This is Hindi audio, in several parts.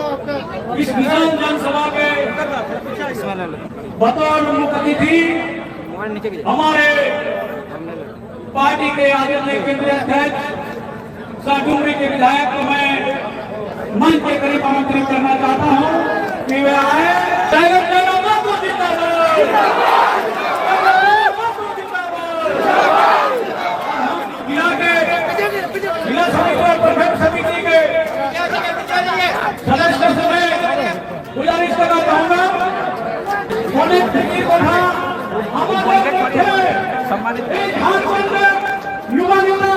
इस किसान जनसभा के बतौर मुख्य अतिथि हमारे पार्टी के आदरणीय केंद्रीय अध्यक्ष साडुमरी के विधायक को मैं मंच के करीब आमंत्रित करना चाहता हूं कि वे आए। समिति के सदस्य से गुजारिश करना चाहूंगा झारखंड युवा नेता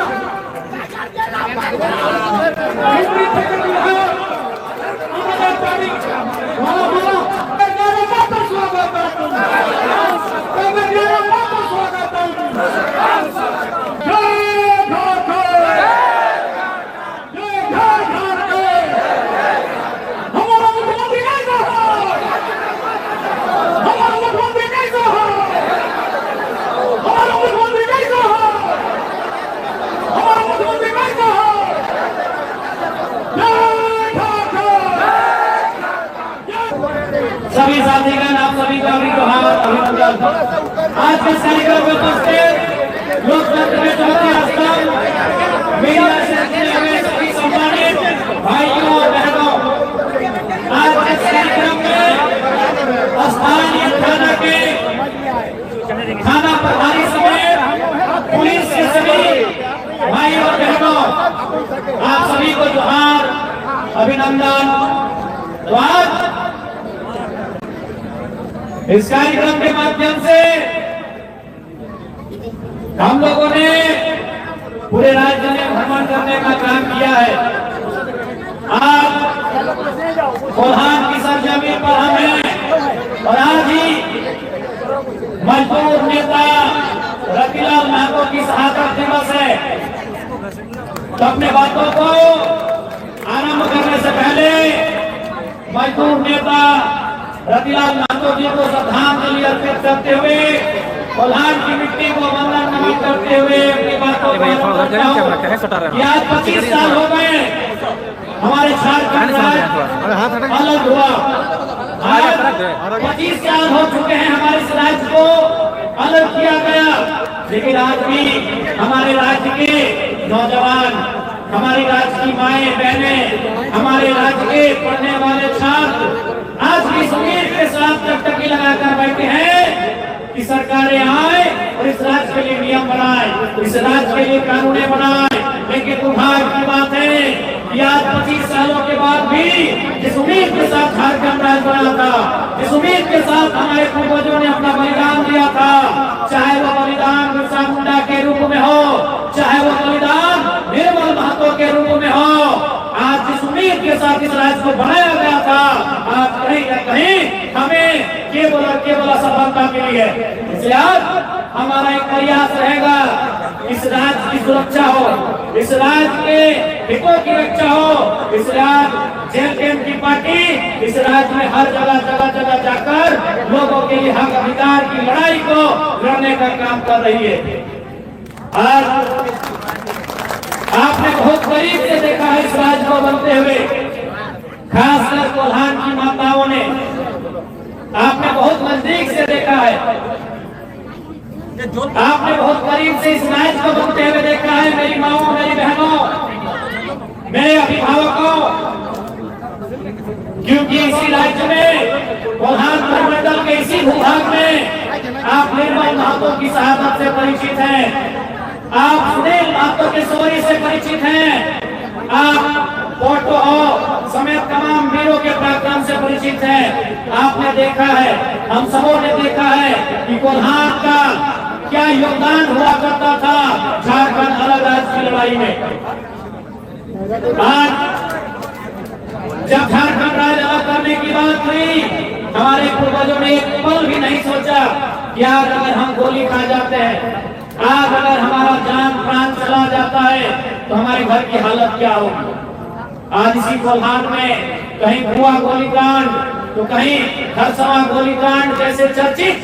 सभी साथीगण, आप सभी का अभिनंदन। आज के कार्यक्रम में उपस्थित लोकतंत्र में चौथी स्तंभ मीडिया क्षेत्र में सभी सम्मानित भाइयों और बहनों, आज के कार्यक्रम में स्थानीय थाना के थाना प्रभारी समेत पुलिस के सभी भाइयों और बहनों, आप सभी को जोहार, अभिनंदन। तो आज इस कार्यक्रम के माध्यम से हम लोगों ने पूरे राज्य में भ्रमण करने का काम किया है। आज कोल्हान की सरजमीन पर हम हैं और आज ही मजदूर नेता रतिलाल महतो की शहादत दिवस है। तो अपने बातों को आरंभ करने से पहले मजदूर नेता रतिलाल महतो जी को श्रद्धांजलि अर्पित करते हुए कोल्हान की मिट्टी को वंदन नमन करते हुए अपनी बातों को आज 25 साल हो गए हमारे झारखंड राज्य अलग हुआ। आज 25 साल हो चुके हैं हमारे इस राज्य को अलग किया गया, लेकिन आज भी हमारे राज्य के नौजवान, हमारे राज्य की माएं बहनें, हमारे राज्य के पढ़ने वाले छात्र आज भी इस उम्मीद के साथ टकटकी लगाकर बैठे हैं कि सरकारें आए और इस राज्य के लिए नियम बनाए, इस राज्य के लिए कानूनें बनाए। लेकिन दुर्भाग्य की बात है कि आज 25 सालों के बाद भी जिस उम्मीद के साथ झारखंड राज्य बना था, जिस उम्मीद के साथ हमारे पूर्वजों ने अपना बलिदान दिया था, चाहे वो बलिदान बिरसा मुंडा के रूप में हो, चाहे वो बलिदान निर्मल महतो के रूप में हो, आज जिस उम्मीद के साथ इस राज्य को बनाया गया था, आज कहीं न कहीं हमें केवल सफलता मिली है। इसलिए आज हमारा एक प्रयास रहेगा, इस राज्य की सुरक्षा हो, इस राज्य के हितों की रक्षा हो। इस राज्य जेएमएम की पार्टी इस राज्य में हर जगह जाकर लोगों के लिए हक अधिकार की लड़ाई को लड़ने का काम कर रही है। आज आपने बहुत करीब से देखा है इस राज्य को बनते हुए, खासकर कोल्हान की माताओं ने आपने बहुत नजदीक से देखा है, आपने बहुत करीब से इस राज्य को बनते हुए देखा है। मेरी माओ, मेरी बहनों, मेरे अभिभावकों, क्योंकि इसी राज्य में कोल्हान प्रमंडल के इसी भूभाग में आप निर्मल महतो की शहादत से परिचित हैं, आप सुनील महतो के शौर्य से परिचित हैं, आप फोटो समेत तमाम वीरों के पराक्रम से परिचित हैं। आपने देखा है, हम सबों ने देखा है कि कोल्हान का क्या योगदान हुआ करता था झारखंड अलग राज्य की लड़ाई में। आज जब झारखंड राज्य अलग करने की बात हुई, हमारे पूर्वजों ने एक पल भी नहीं सोचा कि आज अगर हम गोली खा जाते हैं, आज अगर हमारा जान प्राण चला जाता है तो हमारे घर की हालत क्या होगी। आज इसी कोल्हान में कहीं भुआ गोलीकांड तो कहीं खरसवा गोलीकांड जैसे चर्चित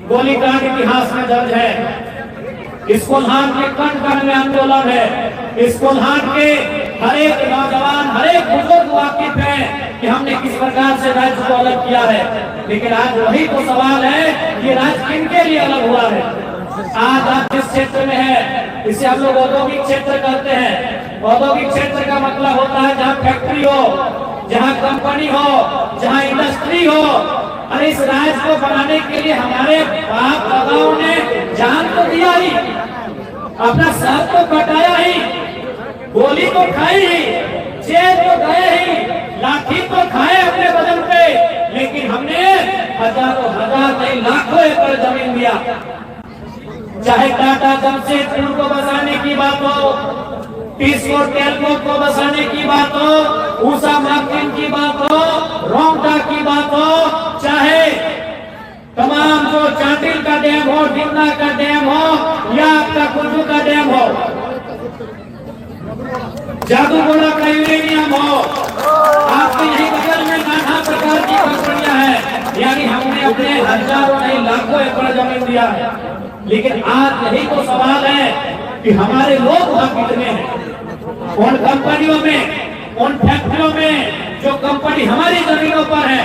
गोलीकांड इतिहास में दर्ज है। इस कोल्हान के कण कण में आंदोलन है। इस कोल्हान के हर एक नौजवान, हर एक बुजुर्ग वाकिफ है कि हमने किस प्रकार से राज्य को अलग किया है, लेकिन आज वही तो सवाल है कि राज्य किनके लिए अलग हुआ है। आज आप जिस क्षेत्र में है, इसे हम लोग औद्योगिक क्षेत्र कहते हैं। औद्योगिक क्षेत्र का मतलब होता है जहाँ फैक्ट्री हो, जहाँ कंपनी हो, जहाँ इंडस्ट्री हो। और इस राज्य को बनाने के लिए हमारे बाप दादाओं ने जान तो दिया ही, अपना सर तो कटाया ही, गोली तो खाई ही, जेल तो गए ही, लाठी तो खाए अपने बदन पे, लेकिन हमने हजारों हजार नहीं लाखों एकड़ जमीन दिया। चाहे टाटा जमशेदपुर को बसाने की बात हो, टीस्को टेलको को बसाने की बात हो, ऊषा मार्टिन की बात हो, रोंगटा की बात हो, चाहे तमाम जो चांडिल का डैम हो, डिमना का डैम हो, या आपका कुल्लू का डैम हो, जादूगोड़ा का यूरेनियम हो, आपके यही बगल में नाना प्रकार की कंपनियां हैं। यानी हमने अपने हजारों नहीं लाखों एकड़ जमीन दिया है, लेकिन आज यही तो सवाल है कि हमारे लोग वहां कितने हैं। उन कंपनियों में, उन फैक्ट्रियों में जो कंपनी हमारी जमीनों पर है,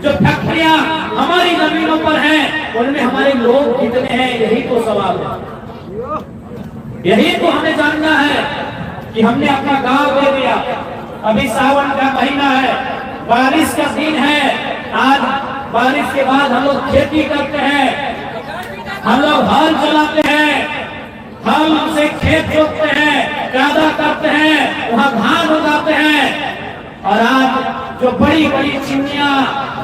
जो फैक्ट्रियां हमारी जमीनों पर हैं, उनमें हमारे लोग कितने हैं, यही तो सवाल है। यही तो हमें जानना है कि हमने अपना गांव दे दिया। अभी सावन का महीना है, बारिश का दिन है, आज बारिश के बाद हम लोग खेती करते हैं, हम लोग हल चलाते हैं, हल से खेत जोतते हैं, पैदा करते हैं, वहां धान उगाते हैं। और आज जो बड़ी बड़ी चिमनियां,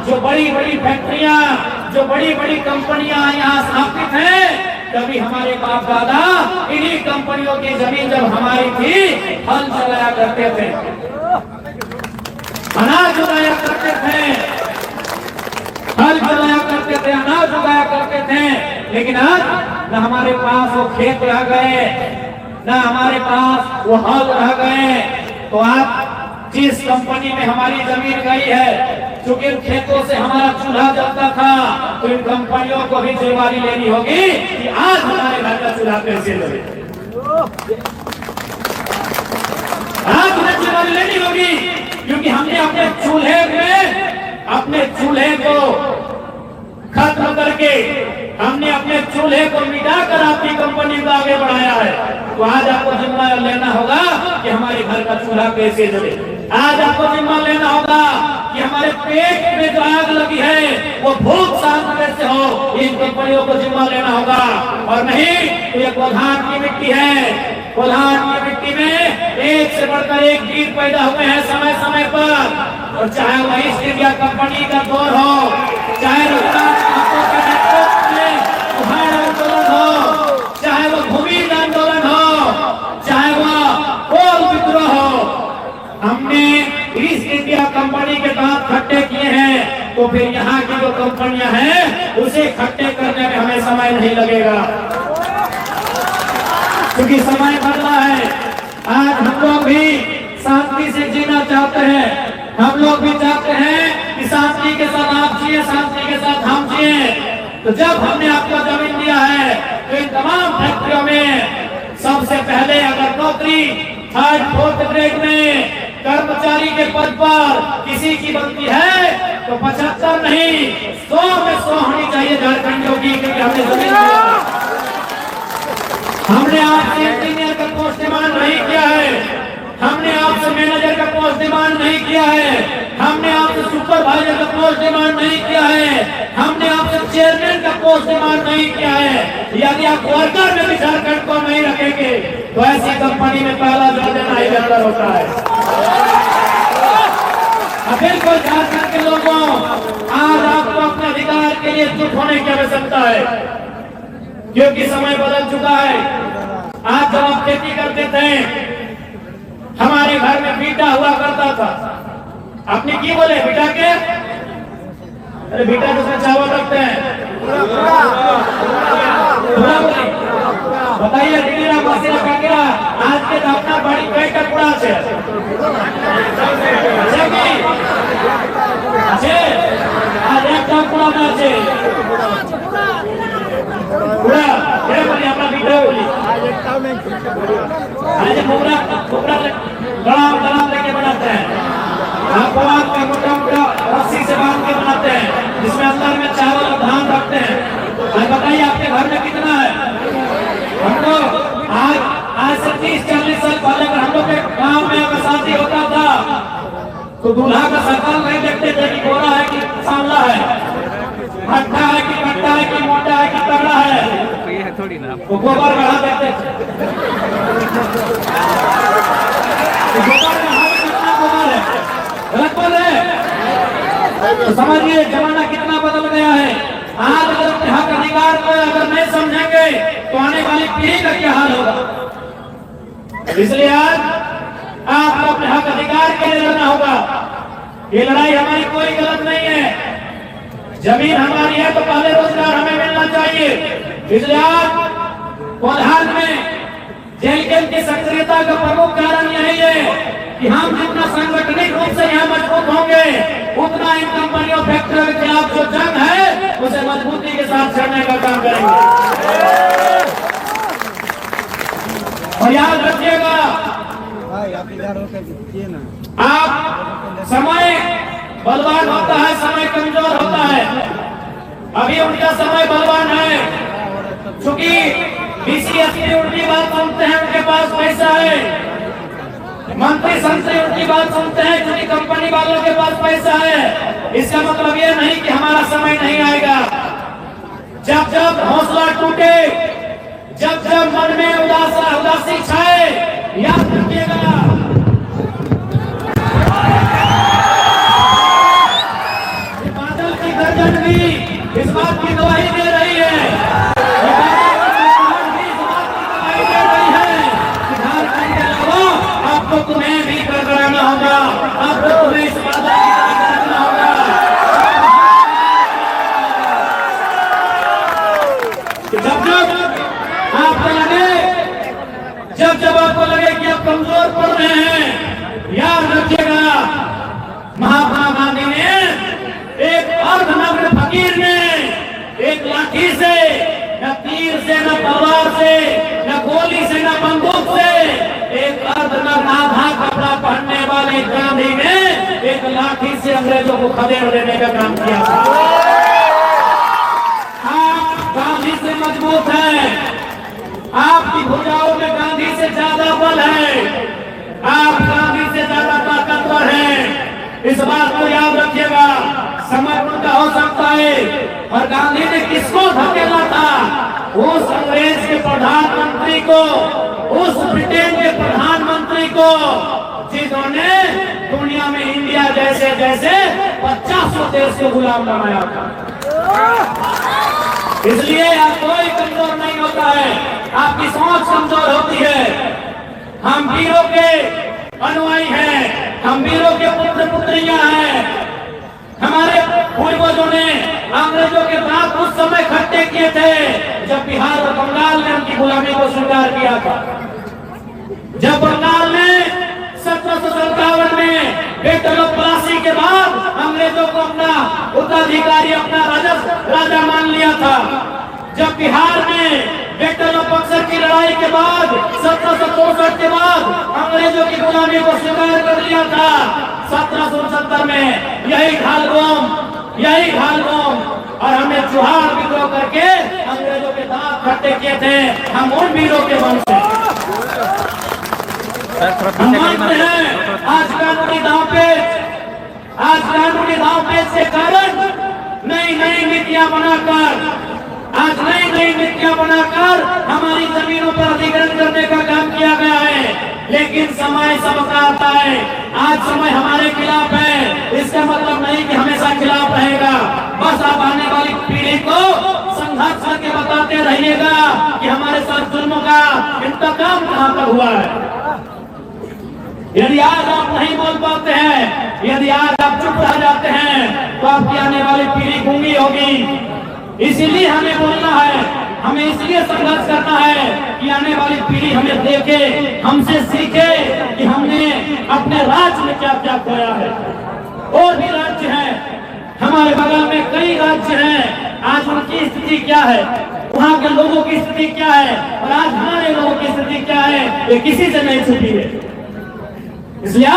जो बड़ी बड़ी फैक्ट्रियां, जो बड़ी बड़ी कंपनियां यहाँ स्थापित हैं, कभी हमारे बाप दादा इन्हीं कंपनियों की जमीन जब हमारी थी, हल चलाया करते थे, अनाज उगाया करते थे, हल चलाया करते थे, अनाज उगाया करते थे। लेकिन आज न हमारे पास वो खेत रह गए, न हमारे पास वो हल रह गए। तो आप जिस कंपनी में हमारी जमीन गई है, चूंकि खेतों से हमारा चूल्हा जलता था, तो इन कंपनियों को भी जिम्मेदारी लेनी होगी कि आज हमारे घर का चूल्हा कैसे जले। आज उन्हें जिम्मेदारी लेनी होगी, क्योंकि हमने अपने चूल्हे को खत्म करके, हमने अपने चूल्हे को मिटाकर आपकी कंपनी को आगे बढ़ाया है। तो आज आपको जिम्मा लेना होगा कि हमारे घर का चूल्हा कैसे जले। आज आपको जिम्मा लेना होगा कि हमारे पेट में जो आग लगी है वो भूख शांत कैसे हो, इन कंपनियों को जिम्मा लेना होगा। और नहीं तो ये कोल्हान की मिट्टी है, कोल्हान की मिट्टी में एक से बढ़कर एक कीट पैदा हुए हैं समय समय पर। और चाहे वो ईस्ट इंडिया कंपनी का दौर हो, चाहे रघुनाथ महतो के नेतृत्व में कुम्हार आंदोलन हो, चाहे वो भूमिज आंदोलन हो, चाहे वो कोल विद्रोह हो, हमने ईस्ट इंडिया कंपनी के साथ खट्टे किए हैं। तो फिर यहाँ की जो कंपनियां हैं उसे खट्टे करने में हमें समय नहीं लगेगा, क्योंकि समय बदला है। आज हम लोग भी शांति से जीना चाहते हैं, हम लोग भी चाहते हैं कि शांति के साथ आप जिए, शांति के साथ हम जिए। तो जब हमने आपको जमीन दिया है, तो इन तमाम फैक्ट्रियों में सबसे पहले अगर नौकरी 3rd 4th ग्रेड में कर्मचारी के पद पर किसी की बनती है, तो 75 नहीं 100 में 100 होनी चाहिए झारखंडियों की, क्योंकि हमने जमीन दिया। हमने आपसे इंजीनियर का पोस्ट डिमांड नहीं किया है, हमने आपसे मैनेजर का पोस्ट डिमांड नहीं किया है, हमने आपसे सुपरवाइजर का पोस्ट डिमांड नहीं किया है, हमने आपसे चेयरमैन का पोस्ट डिमांड नहीं किया है। यदि आप वर्कर में भी झारखंड को नहीं रखेंगे, तो ऐसी कंपनी में पहला जोड़ देना ही बेहतर होता है। बिल्कुल झारखंड के लोगों, आज आपको अपने अधिकार के लिए चुप होने की आवश्यकता है, क्योंकि समय बदल चुका है। आज जब आप खेती करते थे, हमारे घर में बीटा हुआ करता था। आपने की बोले बीटा के? अरे बीटा जिसमें चावल रखते हैं, बताइए दीदीरा मसीरा काकीरा आज के अपना बड़ी पेट का कूड़ा है। आज एक का कूड़ा ना छे कूड़ा क्या बोली अपना बीटा बोली आज कोबरा कोबरा गलाम गलाम लेके बनाते हैं। आप को तो दूल्हा का शकल नहीं देखते थे कि गोरा है कि सांवला है, हट्टा है कि कट्टा है कि मोटा है कि तगड़ा है, थोड़ी ना तो गोबर गढ़ा देखते थे। तो गोबर गढ़ा में कितना गोबर है, गलत बोल रहे हैं। तो समझिए जमाना कितना बदल गया है। आज अगर अपने हक अधिकार को अगर नहीं समझेंगे तो आने वाली पीढ़ी का क्या हाल होगा। इसलिए आज आपको अपने हक अधिकार के लिए लड़ना होगा। ये लड़ाई हमारी कोई गलत नहीं है। जमीन हमारी है तो पहले रोजगार हमें मिलना चाहिए। इसलिए आज कोल्हार में जेल की सक्रियता का प्रमुख कारण यही है कि हम जितना संगठनिक रूप से यहाँ मजबूत होंगे उतना इन कंपनियों फैक्ट्रियों के खिलाफ जो जंग है उसे मजबूती के साथ छेड़ने का काम करेंगे। और याद रखिएगा, आप समय बलवान होता है, समय कमजोर होता है। अभी उनका समय बलवान है, क्योंकि बीसीएसपी उनकी बात सुनते हैं, उनके पास पैसा है। मंत्री संतरी उनकी बात सुनते हैं क्योंकि कंपनी वालों के पास पैसा है। इसका मतलब ये नहीं कि हमारा समय नहीं आएगा। जब जब हौसला टूटे, जब जब मन में उदासी छाए, याद रखिएगा बादल की गर्जन भी इस बात की गवाही दे रही है। आपको तुम्हें भी करना होगा, आपको तुम्हें इस बात करना होगा। जब आपको लगे कि आप कमजोर पड़ रहे हैं, याद रखिएगा महात्मा गांधी ने एक अर्धनग्न फकीर ने एक लाठी से, न तीर से, न तलवार से, न गोली से, न बंदूक से, एक अर्धनग्न आधा कपड़ा पहनने वाले गांधी ने एक लाठी से अंग्रेजों को खदेड़ देने का काम किया था। आप गांधी से मजबूत हैं, आपकी भुजाओं में गांधी से ज्यादा बल है, आप गांधी से ज्यादा ताकतवर हैं। इस बात को याद रखिएगा। समय उनका हो सकता है, और गांधी ने किसको धकेला था? उस अंग्रेज के प्रधानमंत्री को, उस ब्रिटेन के प्रधानमंत्री को, जिन्होंने दुनिया में इंडिया जैसे 50 देश को गुलाम बनाया था। इसलिए आप कोई कमजोर नहीं होता है, आपकी सोच कमजोर होती है। हम वीरों के अनुयायी हैं, हम वीरों के पुत्र पुत्रियां हैं। हमारे पूर्वजों ने अंग्रेजों के साथ उस समय खट्टे किए थे जब बिहार और बंगाल ने उनकी गुलामी को स्वीकार किया था। जब बंगाल ने 1757 में बेटल ऑफ प्लासी के बाद अंग्रेजों को अपना उत्तराधिकारी, अपना राजा मान लिया था। जब बिहार में बेटल ऑफ बक्सर की लड़ाई के बाद 1764 के बाद अंग्रेजों की गुलामी को स्वीकार कर लिया था। 1769 में यही घालगोम और हमें चुहार विद्रोह करके अंग्रेजों के साथ खट्टे किए थे। हम उन वीरों के वंश हैं। हम मानते हैं आज कानूनी दांव पेच के कारण नई नीतियां बनाकर हमारी जमीनों पर अधिग्रहण करने का काम किया गया है। लेकिन समय सबका आता है। आज समय हमारे खिलाफ है, इसका मतलब नहीं कि हमेशा खिलाफ रहेगा। बस आप आने वाली पीढ़ी को संघर्ष करके बताते रहिएगा कि हमारे साथ जुल्मों का इंतकाम कहां पर हुआ है। यदि आज आप नहीं बोल पाते हैं, यदि आज आप चुप रह जाते हैं, तो आपकी आने वाली पीढ़ी गूंगी होगी। इसीलिए हमें बोलना है, हमें इसलिए संघर्ष करना है कि आने वाली पीढ़ी हमें देखे, हमसे सीखे कि हमने अपने राज्य में क्या क्या खोया है। और भी राज्य हैं, हमारे बगल में कई राज्य हैं, आज उनकी स्थिति क्या है, वहाँ के लोगों की स्थिति क्या है, और आज हमारे लोगों की स्थिति क्या है, ये किसी से नहीं छुपी है। इसलिए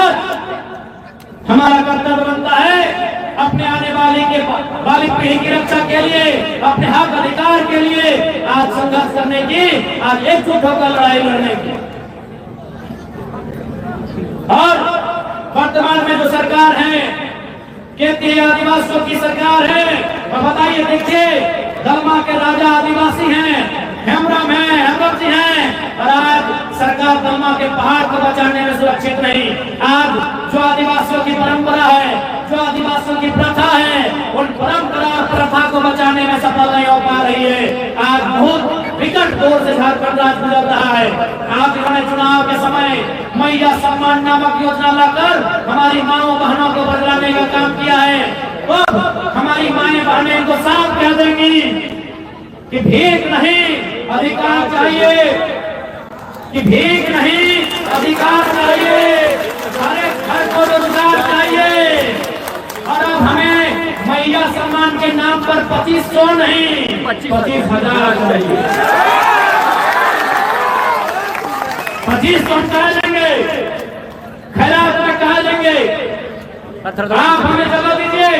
हमारा कर्तव्य बनता है अपने आने वाली पीढ़ी की रक्षा के लिए, अपने हक अधिकार के लिए आज संघर्ष करने की, आज एकजुट होकर लड़ाई लड़ने की। और वर्तमान में जो सरकार है कहती है आदिवासियों की सरकार है। और बताइए, देखिए दलमा के राजा आदिवासी हैं, हेमरम है, हेमरम जी हैं, और आज सरकार दलमा के पहाड़ को बचाने में सुरक्षित नहीं। आज जो आदिवासियों की परंपरा है, जो आदिवासियों की प्रथा है, उन परंपरा और प्रथा को बचाने में सफल नहीं हो पा रही है। आज बहुत विकट दौर से झारखंड राज्य गुजर रहा है। आज इन्होंने चुनाव के समय मैया सम्मान नामक योजना लाकर हमारी माओ बहनों को बदलाने का काम किया है। तो हमारी माएं बहनें इनको साफ कह देंगी कि भीख नहीं अधिकार चाहिए, कि भीख नहीं अधिकार चाहिए, हर एक घर को रोजगार चाहिए। और अब हमें मैया सम्मान के नाम पर 2500 नहीं 25,000 चाहिए। 2500 कहा लेंगे, खैरात में कहा लेंगे। आप हमें जगह दीजिए,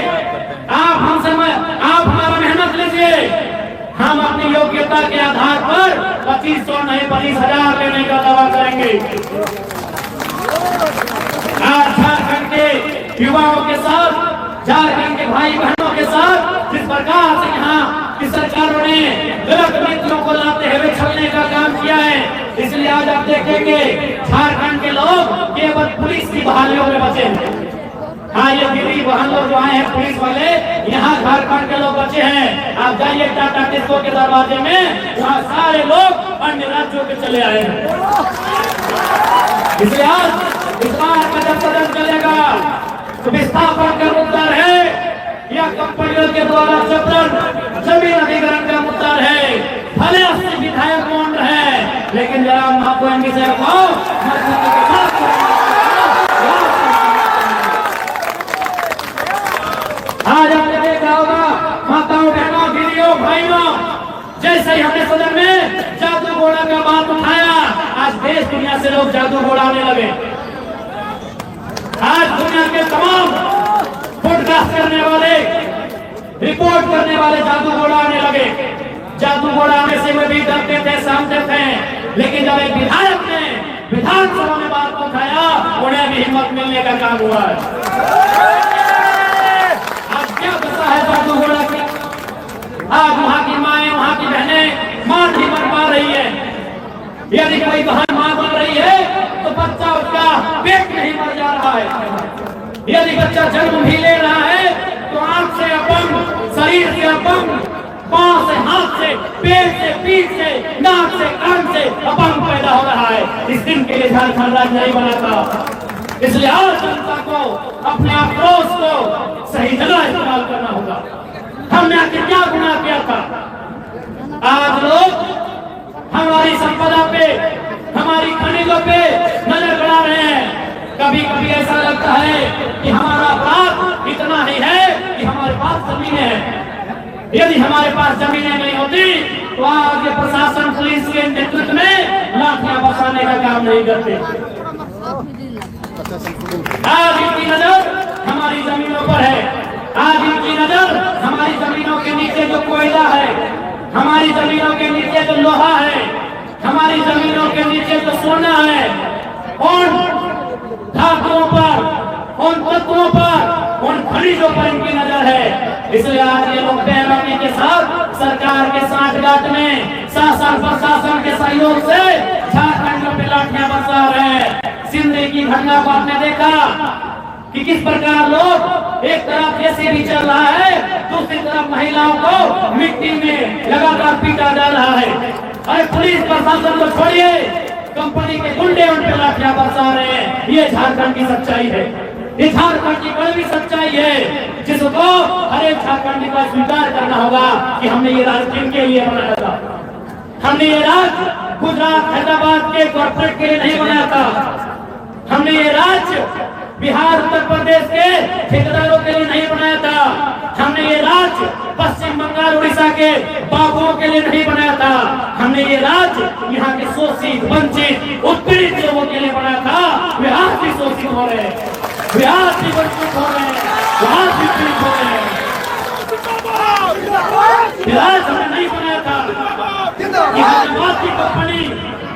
आप हमारा मेहनत लीजिए, हम अपनी योग्यता के आधार पर 2500 नहीं 20,000 लेने का दावा करेंगे। आज झारखंड के युवाओं के साथ, झारखंड के भाई बहनों के साथ जिस प्रकार से यहाँ की सरकारों ने गलत नीतियों को लाते हुए छलने का काम किया है, इसलिए आज आप देखेंगे झारखंड के लोग केवल पुलिस की बहालियों में बचे हैं। हाँ, ये दिल्ली वहां लोग जो आए हैं पुलिस वाले, यहाँ झारखंड के लोग बचे हैं। आप जाइए टाटा टिस्को के दरवाजे में, वहाँ सारे लोग अन्य राज्यों के चले आए हैं। इसलिए आज इस बार का जब सदन चलेगा तो विस्थापन का मुद्दा है या कंपनियों के द्वारा जबरन जमीन अधिग्रहण का मुद्दा है। भले 80 विधायक कौन रहे, लेकिन जरा आपको इनकी से आज आपने देखा होगा माताओं बहनों दीदियों भाइयों, जैसे ही हमने सदन में जादू घोड़ा का बात उठाया, आज देश दुनिया से लोग जादू घोड़ा आने लगे। आज दुनिया के तमाम पॉडकास्ट करने वाले, रिपोर्ट करने वाले जादू घोड़ा आने लगे। जादू घोड़ा आने से वे भी डरते थे, सहमते थे, लेकिन जब एक विधायक ने विधानसभा में बात उठाया, उन्हें भी हिम्मत मिलने का काम हुआ है। क्या पता है जादू घोड़ा की? आज वहाँ की माएं, वहाँ की बहनें मां नहीं बन पा रही है। यदि कोई बहन मां बन रही है तो बच्चा उसका पेट नहीं मर जा रहा है। यदि बच्चा जन्म भी ले रहा है तो आंख से अपंग, शरीर से अपंग, पांव से, हाथ से, पेट से, पीठ से, नाक से, कान से अपंग पैदा हो रहा है। इस दिन के लिए झारखंड राज्य नहीं बना था। इसलिए आज जनता को अपने आक्रोश को सही जगह इस्तेमाल करना होगा। हमने आखिर क्या गुनाह किया था? आज लोग हमारी संपदा पे, हमारी खनिजों पे नजर गड़ा रहे हैं। कभी कभी ऐसा लगता है कि हमारा अपराध इतना ही है कि हमारे पास जमीनें हैं। यदि हमारे पास जमीनें नहीं होती तो आज ये प्रशासन पुलिस के नेतृत्व में लाठियां बरसाने का काम नहीं करते। आज इनकी नजर हमारी जमीनों पर है। आज इनकी नजर हमारी जमीनों के नीचे जो कोयला है, हमारी जमीनों के नीचे जो लोहा है, हमारी जमीनों के नीचे जो सोना है, उन धातुओं पर, उन तत्वों पर, उन खनिजों पर इनकी नजर है। इसलिए आज ये लोग बेरहमी के साथ सरकार के सांठगांठ में शासन प्रशासन के सहयोग से झारखंड में लाठियां बरसा रहे हैं। सिंधी की घटना को आपने देखा कि किस प्रकार लोग एक तरफ जेसीबी चल रहा है, दूसरी तरफ महिलाओं को मिट्टी में लगातार पीटा जा रहा है। अरे पुलिस प्रशासन को छोड़िए, कंपनी के गुंडे उन पर लाठियां बरसा रहे हैं। ये झारखंड की सच्चाई है, ये झारखंड की बड़ी सच्चाई है, जिसको हर एक झारखंडी को स्वीकार करना होगा कि हमने ये राज्य किनके लिए बनाया था। हमने ये राज्य गुजरात हैदराबाद के कॉर्पोरेट के लिए नहीं बनाया था। हमने ये राज्य बिहार उत्तर प्रदेश के ठेकेदारों के लिए नहीं बनाया था। हमने ये राज्य पश्चिम बंगाल उड़ीसा के बाबुओं के लिए नहीं बनाया था। हमने ये राज्य यहाँ के शोषित वंचित उत्पीड़ित लोगों के लिए बनाया था। वे आज भी शोषित हो रहे हैं, वे आज भी वंचित हो रहे हैं, वे आज भी पीड़ित हो रहे हैं। आज हमने नहीं बनाया था। यहाँ की कंपनी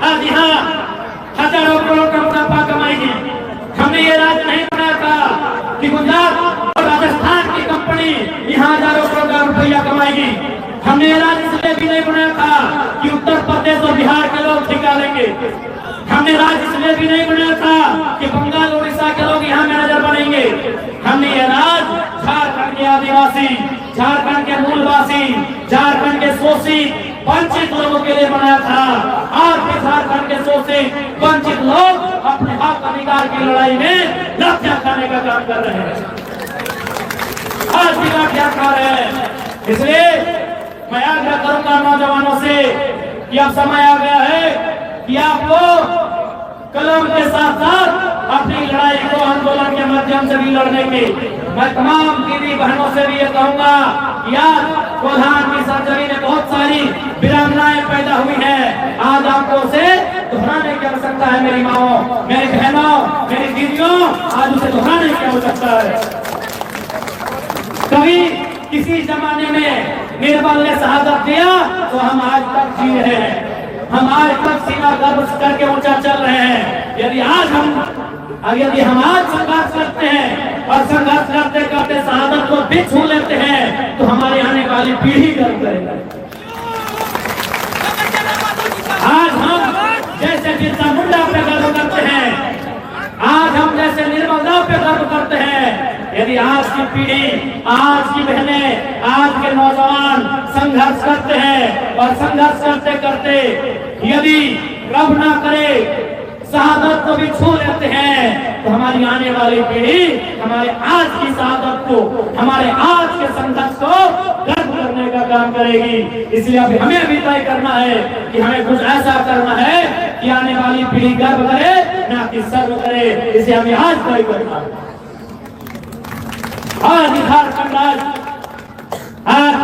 आज यहाँ हजारों करोड़ का मुनाफा कमाएगी। हमने ये राज्य नहीं बनाया से तो बिहार के लोग ठिका लेंगे। हमने राज इसलिए भी नहीं बनाया था कि बंगाल उड़ीसा के लोग यहाँ मैनेजर बनेंगे। हमने ये राज झारखंड के आदिवासी, झारखंड के मूलवासी, झारखंड के शोषित वंचित लोगों के लिए बनाया था। आज भी झारखंड के शोषित वंचित लोग अपने हक अधिकार की लड़ाई में लाठियां खाने का काम कर रहे हैं। आज भी लाठियां खा रहे हैं। इसलिए मैं आग्रह करूंगा नौजवानों से कि अब समय आ गया है कि आपको कलम के साथ साथ अपनी लड़ाई को आंदोलन के माध्यम से भी लड़ने की। मैं तमाम दीदी बहनों से भी ये कहूंगा कि आज कोल्हान की सर्जरी में बहुत सारी वीरांगनाएं पैदा हुई हैं। आज आपको उसे दोहराने की आवश्यकता है। मेरी माओ, मेरी बहनों, मेरी दीदियों, आज उसे दोहराने की आवश्यकता है। कभी किसी जमाने में निर्बल ने शहादत दिया तो हम आज तक जी रहे हैं। हम आज तक सीना गर्व करके ऊंचा चल रहे हैं। यदि हम आज संघर्ष करते हैं और संघर्ष करते करते शहादत को भी छू लेते हैं तो हमारी आने वाली पीढ़ी गर्व करेगी। आज हम जैसे बिरसा मुंडा पे गर्व करते हैं, आज हम जैसे निर्मल राव पे गर्व करते हैं। यदि आज की पीढ़ी, आज की बहनें, आज के नौजवान संघर्ष करते हैं और संघर्ष करते करते यदि रब ना करे शहादत को भी छू लेते हैं तो हमारी आने वाली पीढ़ी हमारे आज की शहादत को, हमारे आज के संघर्ष को गर्व करने का काम करेगी। इसलिए अभी हमें भी तय करना है कि हमें कुछ ऐसा करना है कि आने वाली पीढ़ी गर्व करे, ना कि सर्व करे। इसे हमें आज तय करना है। आज झारखंड आज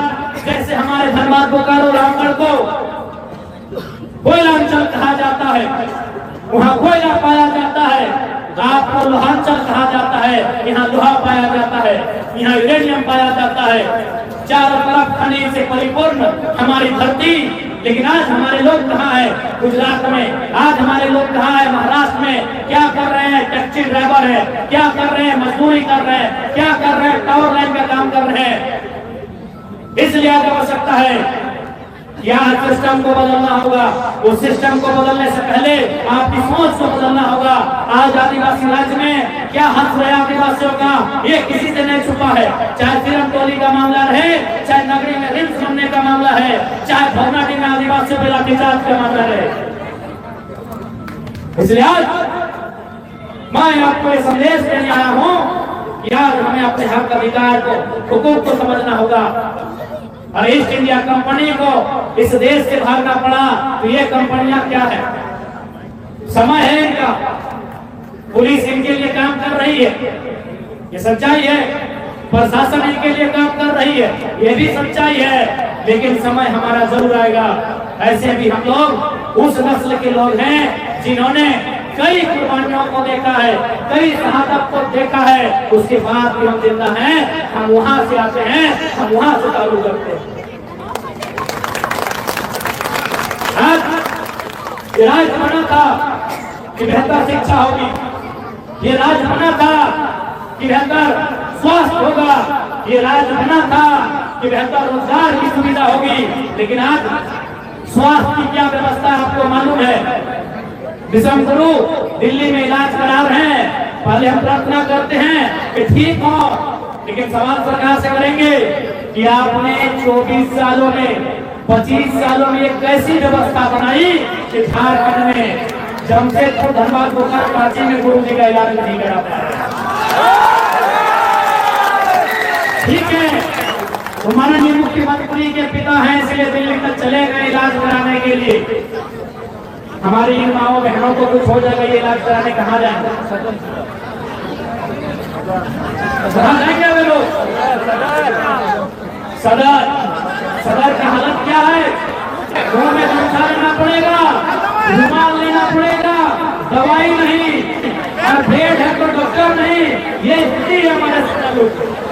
जैसे हमारे धनबाद बोकारो रामगढ़ को कोयलांचल कहा जाता है, वहाँ कोयला पाया जाता है। आपको लोहांचल कहा जाता है, यहाँ लोहा पाया जाता है, यहाँ यूरेनियम पाया जाता है। चारों तरफ खनिज से परिपूर्ण हमारी धरती। लेकिन आज हमारे लोग कहाँ है? गुजरात में। आज हमारे लोग कहाँ है? महाराष्ट्र में। क्या कर रहे हैं? टैक्सी ड्राइवर है। क्या कर रहे हैं? मजदूरी कर रहे हैं। क्या कर रहे हैं? टावर लाइन का काम कर रहे हैं। इसलिए आज आवश्यकता है यहाँ सिस्टम को बदलना होगा। उस सिस्टम को बदलने से पहले आपकी सोच को बदलना होगा। आज आदिवासी राज्य में क्या हक है आदिवासियों का, ये किसी से नहीं छुपा है। चाहे सिरम टोली का मामला रहे, चाहे नगरी में रिम्स बनने का मामला है, चाहे भवनाटी में आदिवासियों पर लाठीचार्ज का मामला रहे। इसलिए आज मैं आपको ये संदेश देने आया हूँ कि आज हमें अपने हक अधिकार को, हुकूक को समझना होगा। और ईस्ट इंडिया कंपनी को इस देश से भागना पड़ा तो ये कंपनियां क्या है? समय है इनका। पुलिस इनके लिए काम कर रही है, ये सच्चाई है। प्रशासन इनके लिए काम कर रही है, ये भी सच्चाई है। लेकिन समय हमारा जरूर आएगा। ऐसे भी हम लोग उस नस्ल के लोग हैं जिन्होंने कई कुर्बानियों को देखा है, कई शहादत को देखा है। उसके बाद भी हम जिंदा हैं। हम वहां से आते हैं, हम वहां से चालू करते हैं। आज ये राज बना था कि बेहतर शिक्षा होगी। ये राज बना था कि बेहतर स्वास्थ्य होगा। ये राज बना था कि बेहतर रोजगार की सुविधा होगी। लेकिन आज स्वास्थ्य की क्या व्यवस्था आपको मालूम है? विषम गुरु दिल्ली में इलाज करा रहे हैं। पहले हम प्रार्थना करते हैं कि ठीक हो, लेकिन सवाल सरकार से करेंगे कि आपने 24 सालों में, 25 सालों में एक कैसी व्यवस्था बनाई कि झारखंड में जमशेदपुर, धनबाद, बोकारो, रांची में गुरु जी का इलाज नहीं करा पाया। ठीक है, तो माननीय मुख्यमंत्री के पिता हैं, इसलिए दिल्ली तक चले गए इलाज कराने के लिए। हमारी इन माओ बहनों को कुछ हो जाएगा, ये इलाज कराने कहाँ जाएंगे? कहाँ जाएंगे वे लोग? सदर का हालत क्या है? मुंह में गमछा लेना पड़ेगा, रुमाल लेना पड़ेगा, दवाई नहीं, और बेड है तो डॉक्टर नहीं। ये स्थिति है हमारे सदर।